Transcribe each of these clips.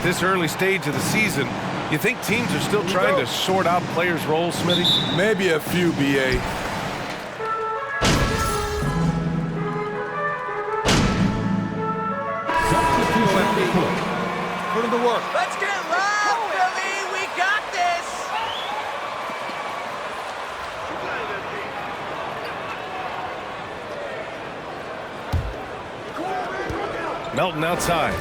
at this early stage of the season, you think teams are still trying to sort out players' roles, Smitty? Maybe a few, B.A. Put him to work. Let's get loud, Philly! We got this! Melton outside.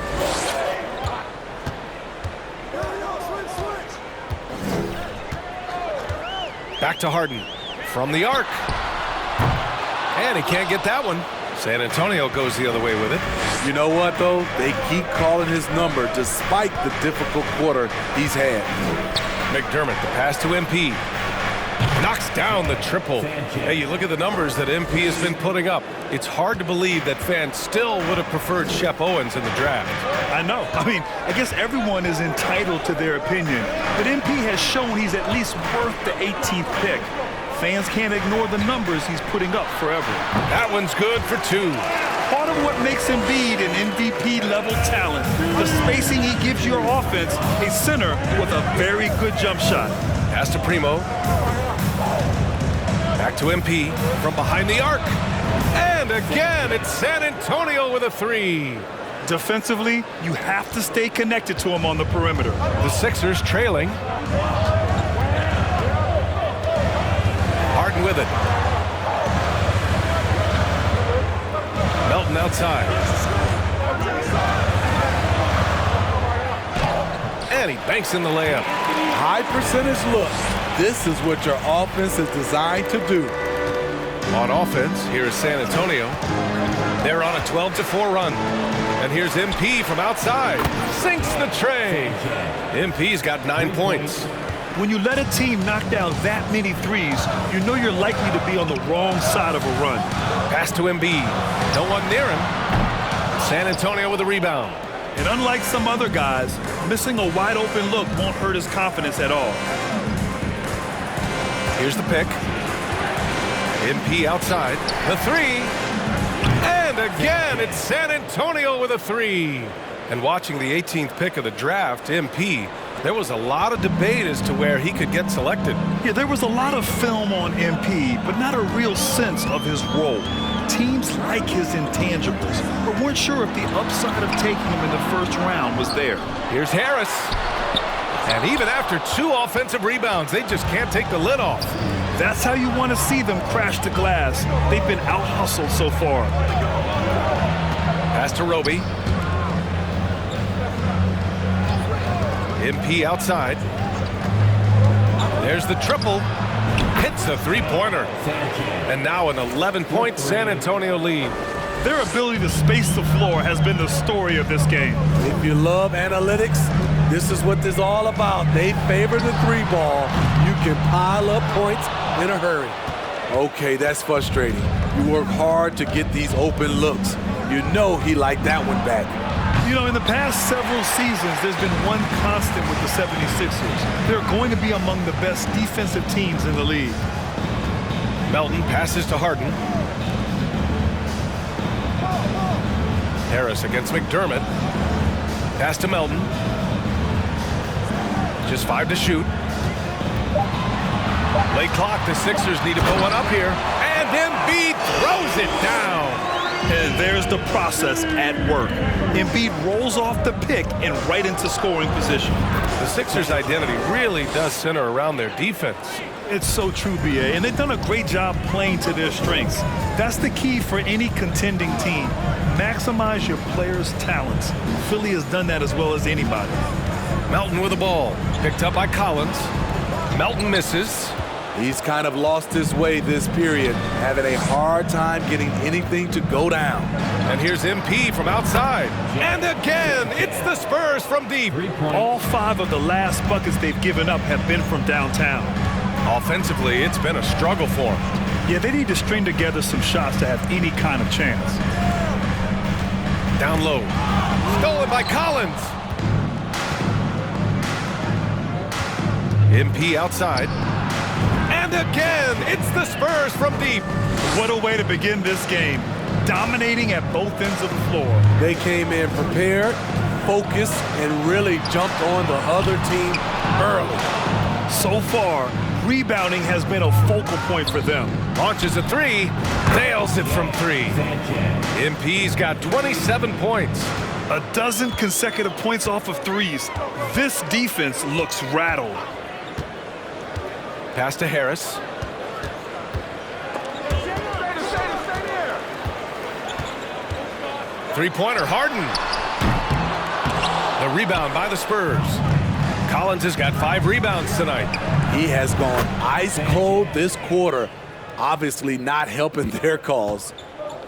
Back to Harden. From the arc. And he can't get that one. San Antonio goes the other way with it. You know what, though? They keep calling his number despite the difficult quarter he's had. McDermott, the pass to MP. Knocks down the triple. Hey, you look at the numbers that MP has been putting up. It's hard to believe that fans still would have preferred Shep Owens in the draft. I know. I mean, I guess everyone is entitled to their opinion. But MP has shown he's at least worth the 18th pick. Fans can't ignore the numbers he's putting up forever. That one's good for two. Part of what makes Embiid an MVP-level talent, the spacing he gives your offense, a center with a very good jump shot. Pass to Primo. Back to MP from behind the arc. And again, it's San Antonio with a three. Defensively, you have to stay connected to him on the perimeter. The Sixers trailing. Harden with it. Melton outside. And he banks in the layup. High percentage look. This is what your offense is designed to do. On offense, here is San Antonio. They're on a 12-4 run. And here's MP from outside. Sinks the tray. MP's got 9 points. When you let a team knock down that many threes, you know you're likely to be on the wrong side of a run. Pass to Embiid. No one near him. San Antonio with a rebound. And unlike some other guys, missing a wide-open look won't hurt his confidence at all. Here's the pick. MP outside. The three. And again, it's San Antonio with a three. And watching the 18th pick of the draft, MP, there was a lot of debate as to where he could get selected. Yeah, there was a lot of film on MP, but not a real sense of his role. Teams like his intangibles, but weren't sure if the upside of taking him in the first round was there. Here's Harris. And even after 2 offensive rebounds, they just can't take the lid off. That's how you want to see them crash the glass. They've been out-hustled so far. Pass to Roby. MP outside. There's the triple. Hits the three-pointer. And now an 11-point San Antonio lead. Their ability to space the floor has been the story of this game. If you love analytics, this is what this is all about. They favor the three ball. You can pile up points in a hurry. Okay, that's frustrating. You work hard to get these open looks. You know he liked that one back. You know, in the past several seasons, there's been one constant with the 76ers. They're going to be among the best defensive teams in the league. Melton passes to Harden. Harris against McDermott. Pass to Melton. Just 5 to shoot. Late clock, the Sixers need to put one up here. And Embiid throws it down. And there's the process at work. Embiid rolls off the pick and right into scoring position. The Sixers' identity really does center around their defense. It's so true, B.A., and they've done a great job playing to their strengths. That's the key for any contending team. Maximize your players' talents. Philly has done that as well as anybody. Melton with the ball. Picked up by Collins. Melton misses. He's kind of lost his way this period, having a hard time getting anything to go down. And here's MP from outside. And again, it's the Spurs from deep. All 5 of the last buckets they've given up have been from downtown. Offensively, it's been a struggle for them. Yeah, they need to string together some shots to have any kind of chance. Down low. Stolen by Collins. MP outside. And again, it's the Spurs from deep. What a way to begin this game. Dominating at both ends of the floor. They came in prepared, focused and really jumped on the other team early. So far, rebounding has been a focal point for them. Launches a three, nails it from three. MP's got 27 points. A dozen consecutive points off of threes. This defense looks rattled. Pass to Harris. Three-pointer, Harden. The rebound by the Spurs. Collins has got 5 rebounds tonight. He has gone ice cold this quarter, obviously not helping their cause.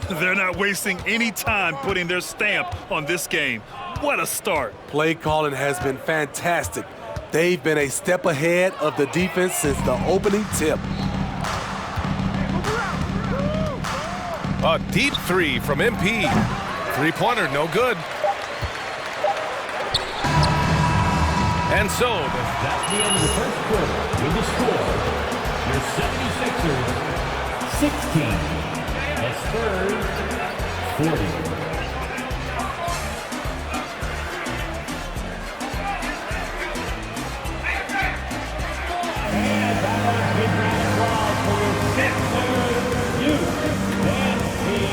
They're not wasting any time putting their stamp on this game. What a start. Play calling has been fantastic. They've been a step ahead of the defense since the opening tip. A deep three from MP. Three-pointer, no good. And so, that's the end of the first quarter with the score. Your 76ers 16 and Spurs 40. And that was a big round of applause for your Sixers youth dance team.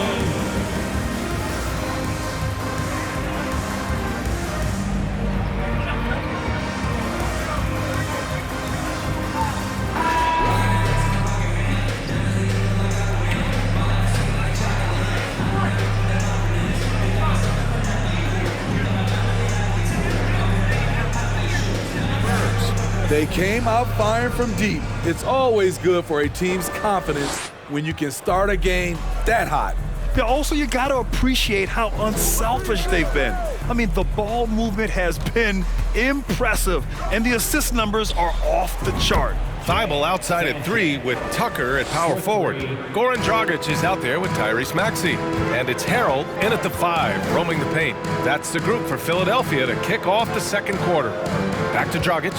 They came out firing from deep. It's always good for a team's confidence when you can start a game that hot. Yeah, also, you got to appreciate how unselfish they've been. I mean, the ball movement has been impressive, and the assist numbers are off the chart. Thibault outside at 3 with Tucker at power forward. Goran Dragic is out there with Tyrese Maxey. And it's Harrell in at the 5, roaming the paint. That's the group for Philadelphia to kick off the second quarter. Back to Dragic,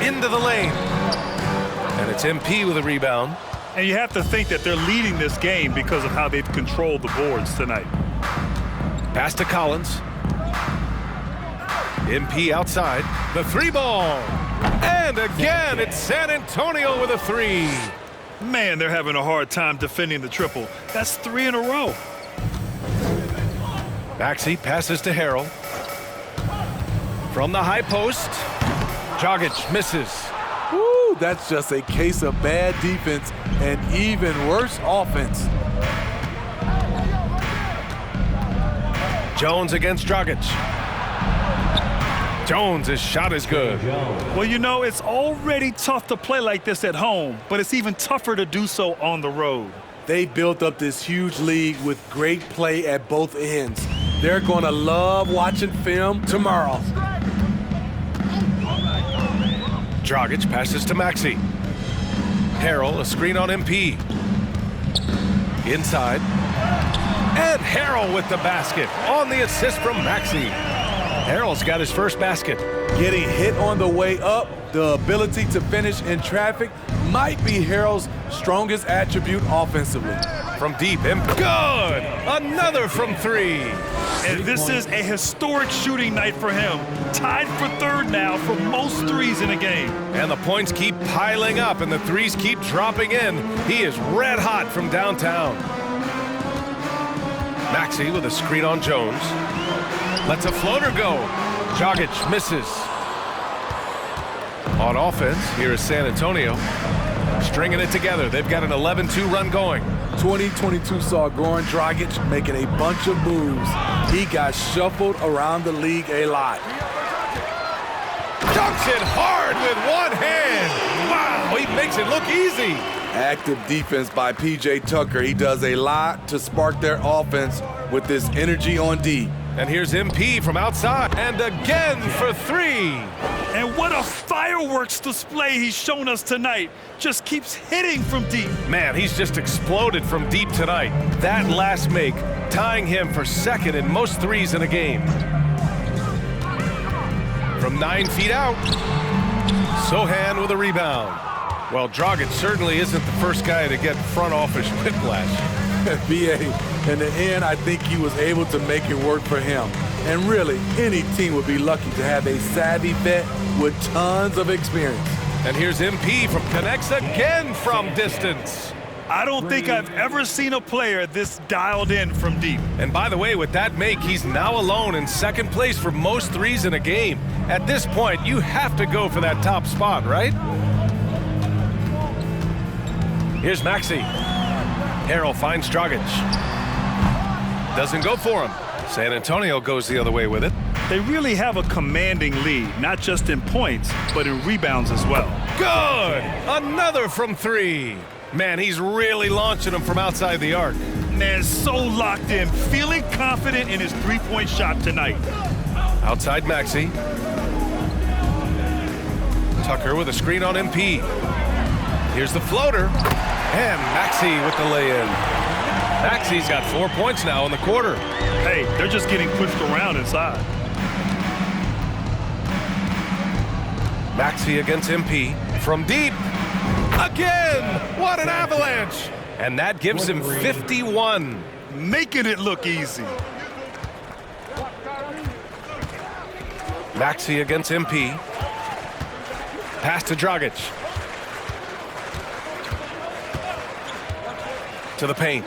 into the lane. And it's MP with a rebound. And you have to think that they're leading this game because of how they've controlled the boards tonight. Pass to Collins. MP outside. The 3-ball. And again, it's San Antonio with a 3. Man, they're having a hard time defending the triple. That's 3 in a row. Maxey passes to Harrell. From the high post, Dragic misses. Woo, that's just a case of bad defense and even worse offense. Jones against Dragic. Jones' shot is good. Well, you know, it's already tough to play like this at home, but it's even tougher to do so on the road. They built up this huge lead with great play at both ends. They're going to love watching film tomorrow. Dragic passes to Maxey. Harrell, a screen on MP. Inside. And Harrell with the basket on the assist from Maxey. Harrell's got his first basket. Getting hit on the way up, the ability to finish in traffic might be Harrell's strongest attribute offensively. From deep, good! Another from 3. And this is a historic shooting night for him. Tied for 3rd now for most threes in a game. And the points keep piling up and the threes keep dropping in. He is red hot from downtown. Maxey with a screen on Jones. Lets a floater go. Dragic misses. On offense, here is San Antonio. Stringing it together. They've got an 11-2 run going. 2022 saw Goran Dragic making a bunch of moves. He got shuffled around the league a lot. Dunks it hard with one hand. Wow, he makes it look easy. Active defense by P.J. Tucker. He does a lot to spark their offense with this energy on D. And here's MP from outside. And again for 3. And what a fireworks display he's shown us tonight. Just keeps hitting from deep. Man, he's just exploded from deep tonight. That last make, tying him for 2nd in most threes in a game. From 9 feet out, Sohan with a rebound. Well, Dragic certainly isn't the first guy to get front office whiplash. B.A., in the end, I think he was able to make it work for him. And really, any team would be lucky to have a savvy vet with tons of experience. And here's MP connects again from distance. I don't think I've ever seen a player this dialed in from deep. And by the way, with that make, he's now alone in second place for most threes in a game. At this point, you have to go for that top spot, right? Here's Maxey. Harrell finds Dragic. Doesn't go for him. San Antonio goes the other way with it. They really have a commanding lead, not just in points, but in rebounds as well. Good! Another from three. Man, he's really launching them from outside the arc. Man, so locked in, feeling confident in his three-point shot tonight. Outside Maxey. Tucker with a screen on MP. Here's the floater. And Maxey with the lay-in. Maxey's got 4 points now in the quarter. Hey, they're just getting pushed around inside. Maxey against MP from deep. Again! What an avalanche! And that gives him 51. Making it look easy. Maxey against MP. Pass to Dragic. To the paint.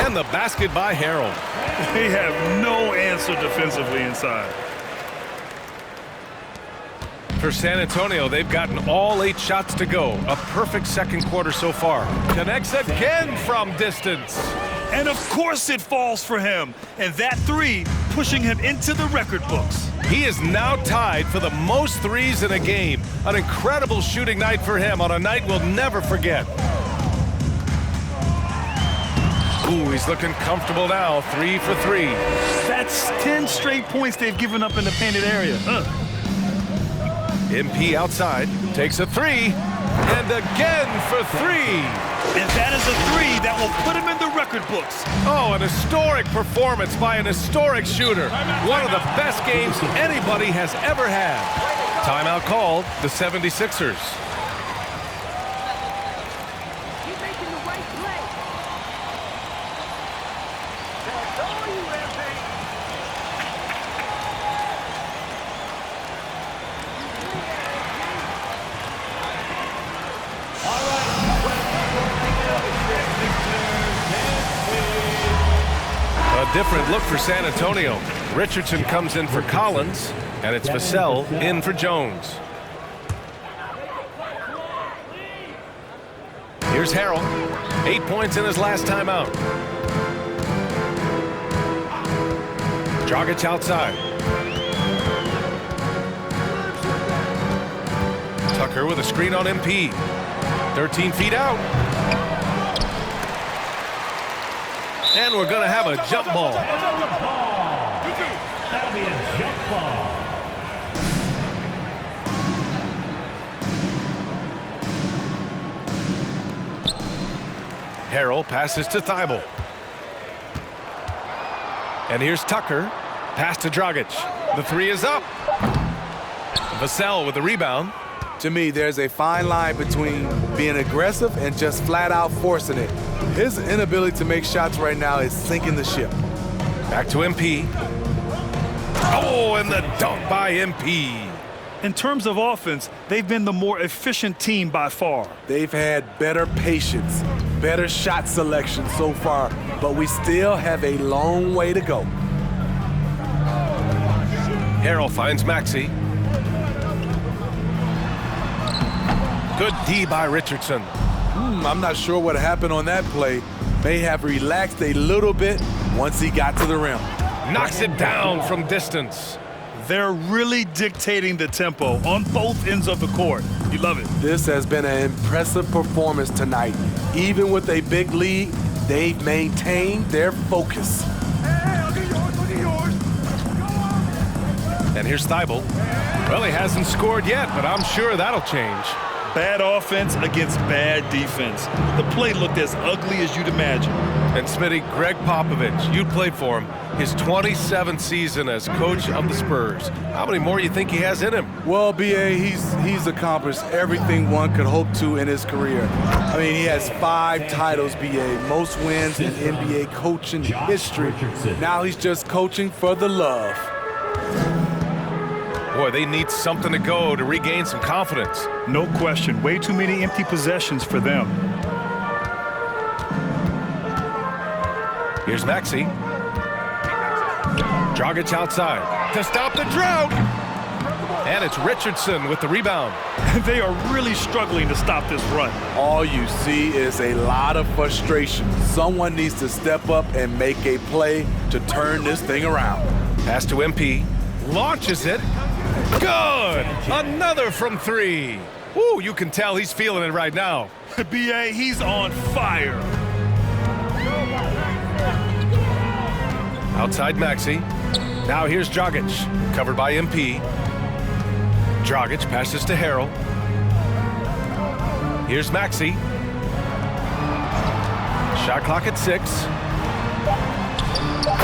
And the basket by Harrell. They have no answer defensively inside. For San Antonio, they've gotten all 8 shots to go. A perfect second quarter so far. Connects again from distance. And of course it falls for him. And that three pushing him into the record books. He is now tied for the most threes in a game. An incredible shooting night for him on a night we'll never forget. Ooh, he's looking comfortable now. 3 for 3. That's 10 straight points they've given up in the painted area. MP outside, takes a 3, and again for 3. And that is a 3 that will put him in the record books. Oh, an historic performance by an historic shooter. One of the best games anybody has ever had. Timeout called, the 76ers. Keep making the right play. That's all you have, baby. A different look for San Antonio. Richardson comes in for Collins, and it's Vassell in for Jones. Here's Harrell. 8 points in his last time out. Dragic outside. Tucker with a screen on MP. 13 feet out. And we're going to have a jump ball. That'll be a jump ball. Harrell passes to Thibault. And here's Tucker. Pass to Dragic. The 3 is up. Vassell with the rebound. To me, there's a fine line between being aggressive and just flat out forcing it. His inability to make shots right now is sinking the ship. Back to MP. Oh, and the dunk by MP. In terms of offense, they've been the more efficient team by far. They've had better patience, better shot selection so far, but we still have a long way to go. Harrell finds Maxey. Good D by Richardson. I'm not sure what happened on that play. May have relaxed a little bit once he got to the rim. Knocks it down from distance. They're really dictating the tempo on both ends of the court. You love it. This has been an impressive performance tonight. Even with a big lead, they've maintained their focus. Hey, look at yours. And here's Thibault. Well, he hasn't scored yet, but I'm sure that'll change. Bad offense against bad defense. The play looked as ugly as you'd imagine. And Smitty, Greg Popovich, you played for him. His 27th season as coach of the Spurs. How many more you think he has in him? Well, B.A., he's accomplished everything one could hope to in his career. I mean, he has 5 titles, B.A., most wins in NBA coaching history. Now he's just coaching for the love. Boy, they need something to go to regain some confidence. No question. Way too many empty possessions for them. Here's Maxey. Dragic outside to stop the drought. And it's Richardson with the rebound. They are really struggling to stop this run. All you see is a lot of frustration. Someone needs to step up and make a play to turn this thing around. Pass to MP. Launches it. Good! Another from 3. Ooh, you can tell he's feeling it right now. B.A., he's on fire. Outside Maxey. Now here's Dragic, covered by MP. Dragic passes to Harrell. Here's Maxey. Shot clock at 6.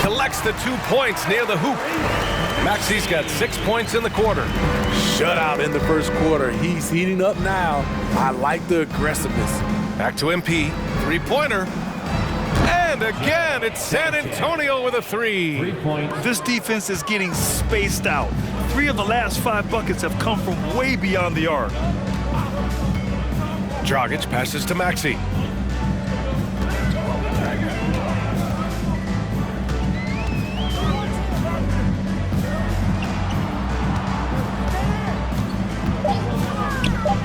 Collects the 2 points near the hoop. Maxey's got 6 points in the quarter. Shutout in the first quarter. He's heating up now. I like the aggressiveness. Back to MP. 3-pointer. And again, it's San Antonio with a 3. 3 points. This defense is getting spaced out. 3 of the last 5 buckets have come from way beyond the arc. Dragic passes to Maxey.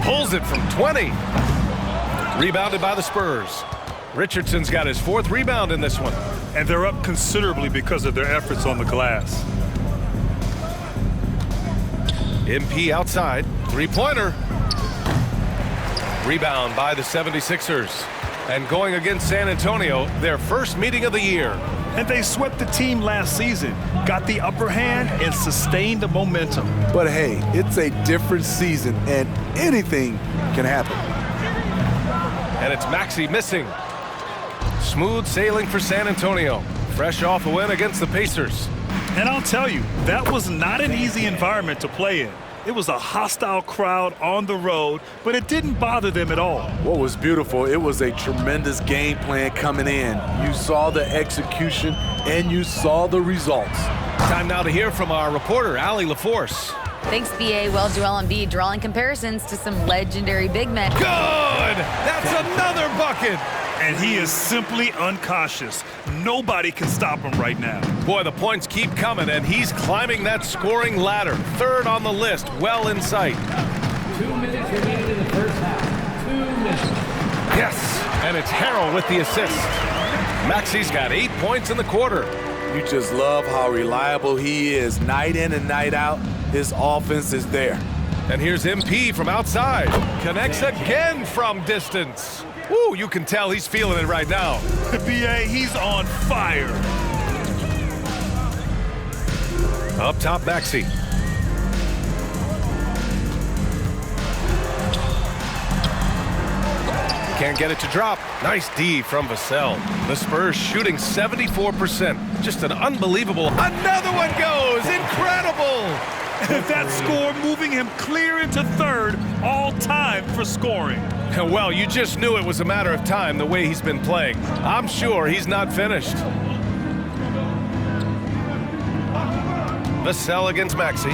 Pulls it from 20. Rebounded by the Spurs. Richardson's got his 4th rebound in this one. And they're up considerably because of their efforts on the glass. MP outside. 3-pointer. Rebound by the 76ers. And going against San Antonio, their first meeting of the year. And they swept the team last season, got the upper hand, and sustained the momentum. But hey, it's a different season, and anything can happen. And it's Maxey missing. Smooth sailing for San Antonio. Fresh off a win against the Pacers. And I'll tell you, that was not an easy environment to play in. It was a hostile crowd on the road, but it didn't bother them at all. What was beautiful, it was a tremendous game plan coming in. You saw the execution, and you saw the results. Time now to hear from our reporter, Allie LaForce. Thanks, B.A. Well, Joel Embiid drawing comparisons to some legendary big men. Good! That's another bucket! And he is simply unconscious. Nobody can stop him right now. Boy, the points keep coming, and he's climbing that scoring ladder. 3rd on the list, well in sight. 2 minutes remaining in the first half. 2 minutes. Yes, and it's Harrell with the assist. Maxey's got 8 points in the quarter. You just love how reliable he is. Night in and night out, his offense is there. And here's MP from outside. Connects again from distance. Ooh, you can tell he's feeling it right now. B.A., he's on fire. Up top, Maxey. Can't get it to drop. Nice D from Vassell. The Spurs shooting 74%. Just an unbelievable. Another one goes. Incredible. That score moving him clear into 3rd all-time for scoring. Well, you just knew it was a matter of time the way he's been playing. I'm sure he's not finished. Vassell against Maxey.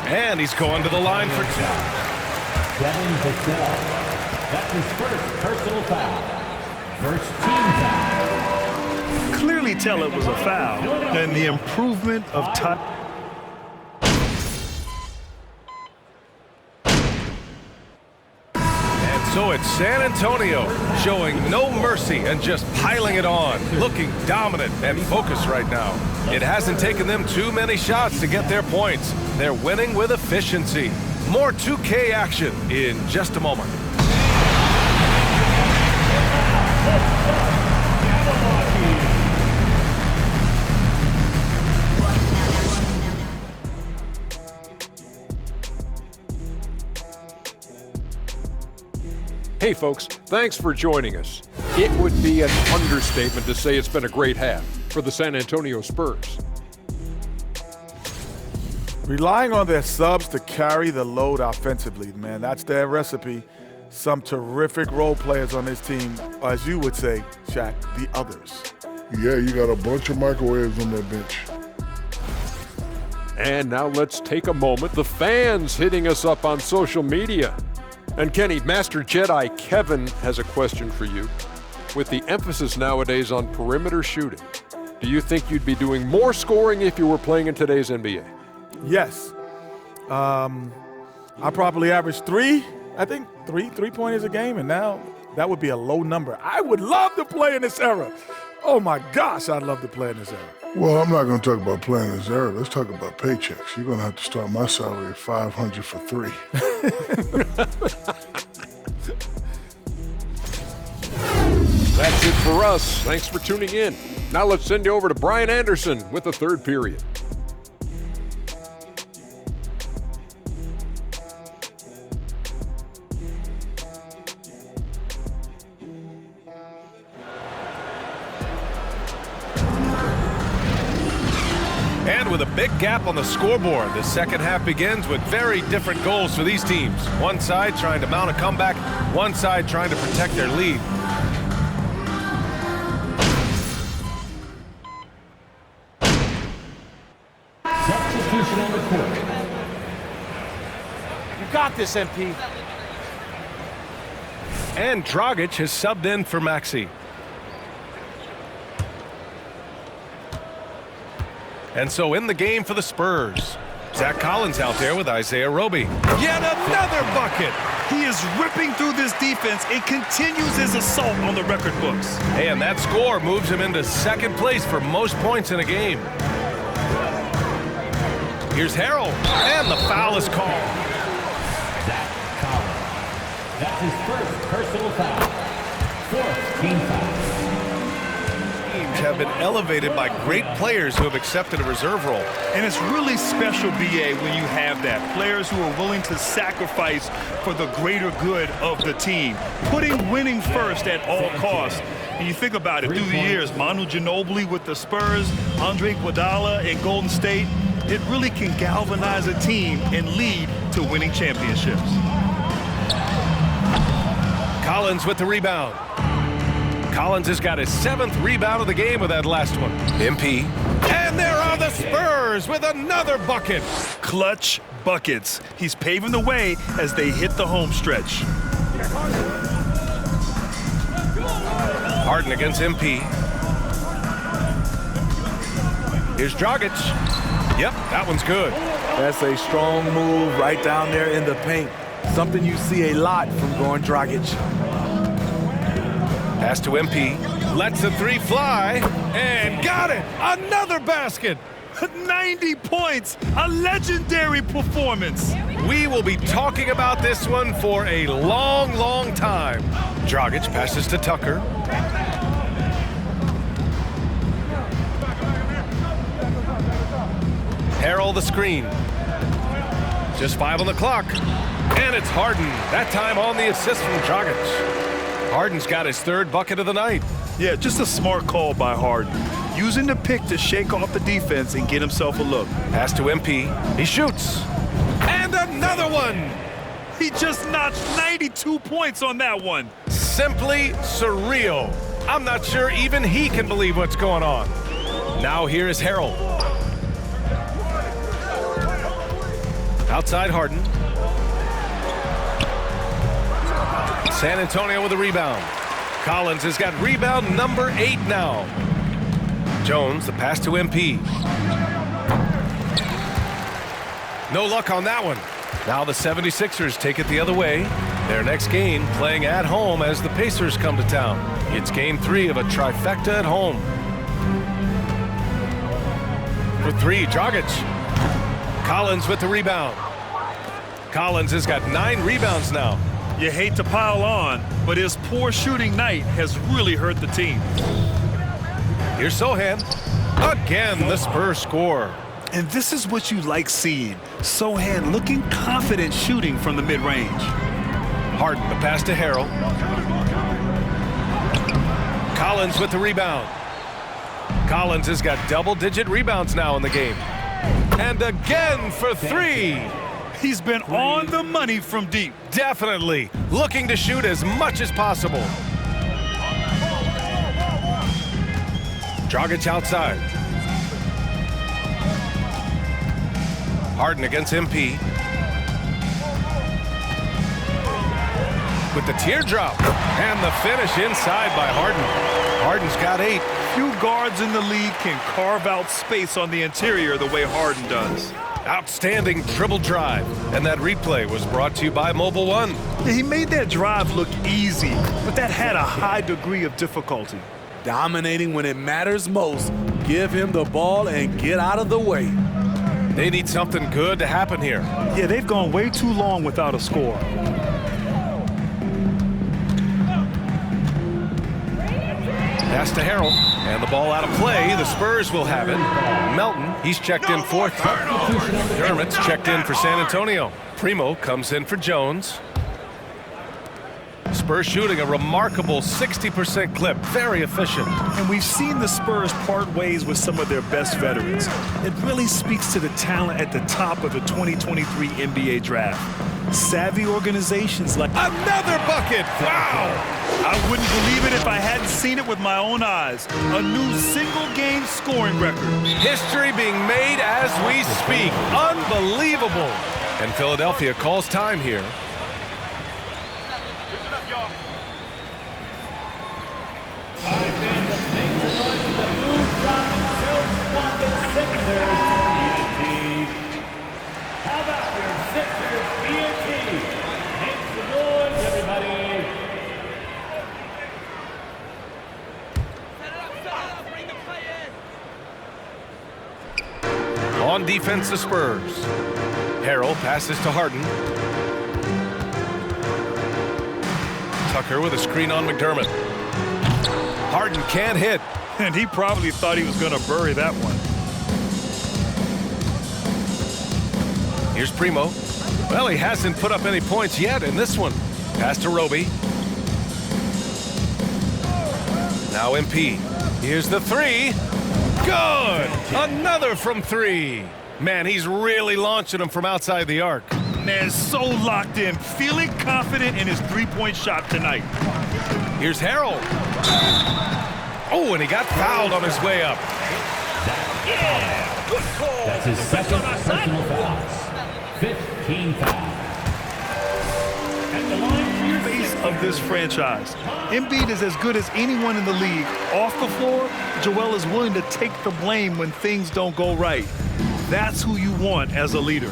And he's going to the line for 2. Devin Vassell. That's his first personal foul. First team foul. Clearly tell it was a foul. And the improvement of time. So it's San Antonio showing no mercy and just piling it on, looking dominant and focused right now. It hasn't taken them too many shots to get their points. They're winning with efficiency. More 2K action in just a moment. Hey, folks, thanks for joining us. It would be an understatement to say it's been a great half for the San Antonio Spurs. Relying on their subs to carry the load offensively, man, that's their recipe. Some terrific role players on this team, as you would say, Shaq, the others. Yeah, you got a bunch of microwaves on that bench. And now let's take a moment. The fans hitting us up on social media. And Kenny, Master Jedi Kevin has a question for you. With the emphasis nowadays on perimeter shooting, do you think you'd be doing more scoring if you were playing in today's NBA? Yes. I probably averaged three three-pointers a game, and now that would be a low number. I would love to play in this era. Oh my gosh, I'd love to play in this era. Well, I'm not going to talk about playing this era. Let's talk about paychecks. You're going to have to start my salary at $500 for 3. That's it for us. Thanks for tuning in. Now let's send you over to Brian Anderson with the third period. And with a big gap on the scoreboard, the second half begins with very different goals for these teams. One side trying to mount a comeback, one side trying to protect their lead. Substitution on the court. You got this, MP. And Dragic has subbed in for Maxey. And so in the game for the Spurs, Zach Collins out there with Isaiah Roby. Yet another bucket. He is ripping through this defense and continues his assault on the record books. And that score moves him into second place for most points in a game. Here's Harrell, and the foul is called. Zach Collins. That's his first personal foul. Fourth team foul. Teams have been elevated by great players who have accepted a reserve role. And it's really special, BA, when you have that. Players who are willing to sacrifice for the greater good of the team. Putting winning first at all costs. And you think about it, through the years, Manu Ginobili with the Spurs, Andre Iguodala in Golden State, it really can galvanize a team and lead to winning championships. Collins with the rebound. Collins has got his 7th rebound of the game with that last one. MP. And there are the Spurs with another bucket. Clutch buckets. He's paving the way as they hit the home stretch. Harden against MP. Here's Dragic. Yep, that one's good. That's a strong move right down there in the paint. Something you see a lot from Goran Dragic. Pass to MP. Lets the three fly. And got it. Another basket. 90 points. A legendary performance. We will be talking about this one for a long, long time. Dragic passes to Tucker. Harrell the screen. Just 5 on the clock. And it's Harden. That time on the assist from Dragic. Harden's got his 3rd bucket of the night. Yeah, just a smart call by Harden. Using the pick to shake off the defense and get himself a look. Pass to MP. He shoots. And another one. He just notched 92 points on that one. Simply surreal. I'm not sure even he can believe what's going on. Now here is Harrell. Outside Harden. San Antonio with a rebound. Collins has got rebound number 8 now. Jones, the pass to MP. No luck on that one. Now the 76ers take it the other way. Their next game playing at home as the Pacers come to town. It's game 3 of a trifecta at home. For 3, Dragic. Collins with the rebound. Collins has got 9 rebounds now. You hate to pile on, but his poor shooting night has really hurt the team. Here's Sohan. Again, the Spurs score. And this is what you like seeing. Sohan looking confident shooting from the mid-range. Harden, the pass to Harrell. Collins with the rebound. Collins has got double-digit rebounds now in the game. And again for three. He's been on the money from deep. Definitely looking to shoot as much as possible. Dragic outside. Harden against MP. With the teardrop. And the finish inside by Harden. Harden's got 8. Few guards in the league can carve out space on the interior the way Harden does. Outstanding dribble drive. And that replay was brought to you by Mobile One. Yeah, he made that drive look easy, but that had a high degree of difficulty. Dominating when it matters most. Give him the ball and get out of the way. They need something good to happen here. Yeah, they've gone way too long without a score. Pass to Harrell, and the ball out of play. The Spurs will have it. Melton, he's checked in fourth. Dermott's checked in for San Antonio. Primo comes in for Jones. Spurs shooting a remarkable 60% clip. Very efficient. And we've seen the Spurs part ways with some of their best veterans. It really speaks to the talent at the top of the 2023 NBA draft. Savvy organizations like... Another bucket! Wow! I wouldn't believe it if I hadn't seen it with my own eyes. A new single-game scoring record. History being made as we speak. Unbelievable. And Philadelphia calls time here. On defense, the Spurs. Harrell passes to Harden. Tucker with a screen on McDermott. Harden can't hit. And he probably thought he was going to bury that one. Here's Primo. Well, he hasn't put up any points yet in this one. Pass to Roby. Now MP. Here's the three. Good! Another from three. Man, he's really launching them from outside the arc. Man, so locked in, feeling confident in his three-point shot tonight. Here's Harrell. Oh, and he got fouled on his way up. That's his second personal foul. 15 fouls. And the line for your Face of this franchise. Embiid is as good as anyone in the league. Off the floor, Joel is willing to take the blame when things don't go right. That's who you want as a leader.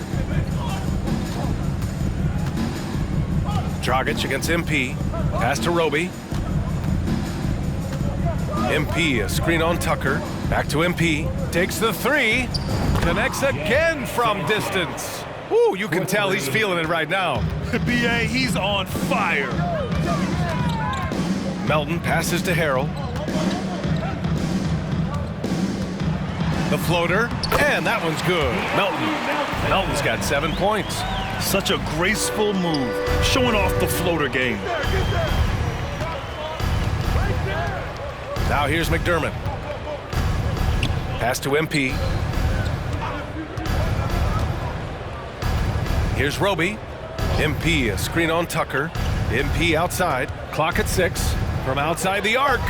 Dragic against MP. Pass to Roby. MP, a screen on Tucker. Back to MP. Takes the three. Connects again from distance. Ooh, you can tell he's feeling it right now. B.A., he's on fire. Melton passes to Harrell. The floater, and that one's good. Melton's got 7 points. Such a graceful move, showing off the floater game. Now here's McDermott. Pass to MP. Here's Roby. MP, a screen on Tucker. MP outside. Clock at 6. From outside the arc.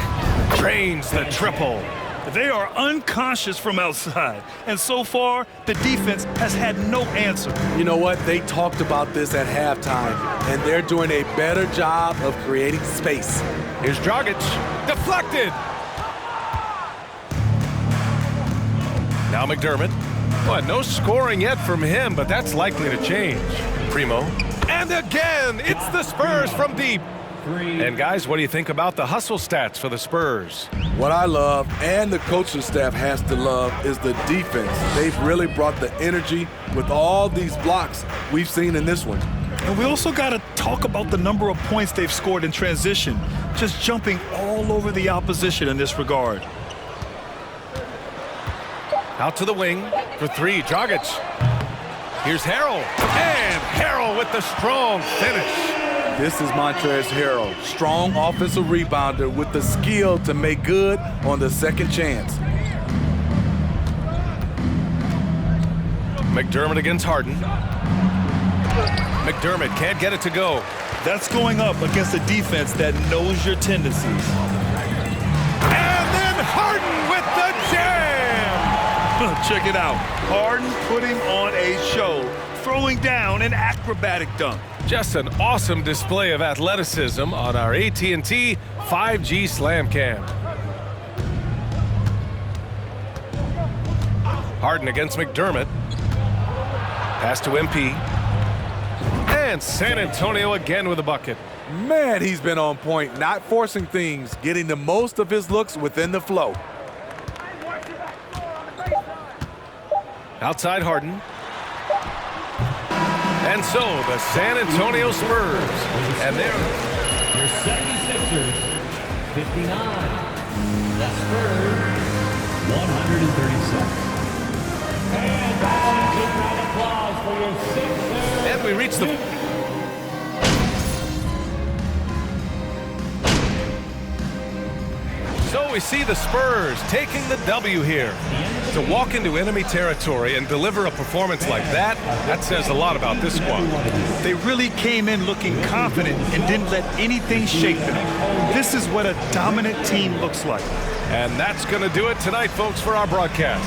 Drains the triple. They are unconscious from outside, and so far, the defense has had no answer. You know what? They talked about this at halftime, and they're doing a better job of creating space. Here's Dragic. Deflected. Now McDermott. Well, no scoring yet from him, but that's likely to change. Primo. And again, it's the Spurs from deep. And guys, what do you think about the hustle stats for the Spurs? What I love, and the coaching staff has to love, is the defense. They've really brought the energy with all these blocks we've seen in this one. And we also got to talk about the number of points they've scored in transition, just jumping all over the opposition in this regard. Out to the wing for three, Dragic. Here's Harrell, and Harrell with the strong finish. This is Montrezl Harrell, strong offensive rebounder with the skill to make good on the second chance. McDermott against Harden. McDermott can't get it to go. That's going up against a defense that knows your tendencies. And then Harden with the jam! Check it out. Harden putting on a show, throwing down an acrobatic dunk. Just an awesome display of athleticism on our AT&T 5G Slam Cam. Harden against McDermott. Pass to MP. And San Antonio again with a bucket. Man, he's been on point, not forcing things, getting the most of his looks within the flow. Outside Harden. And so the San Antonio Spurs. And they're Your 76ers, 59. The Spurs, 137. And that's a big round of applause for your Sixers. And we reach the... So we see the Spurs taking the W here. To walk into enemy territory and deliver a performance like that, that says a lot about this squad. They really came in looking confident and didn't let anything shake them. This is what a dominant team looks like. And that's going to do it tonight, folks, for our broadcast.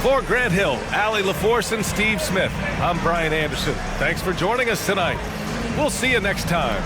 For Grant Hill, Allie LaForce, and Steve Smith, I'm Brian Anderson. Thanks for joining us tonight. We'll see you next time.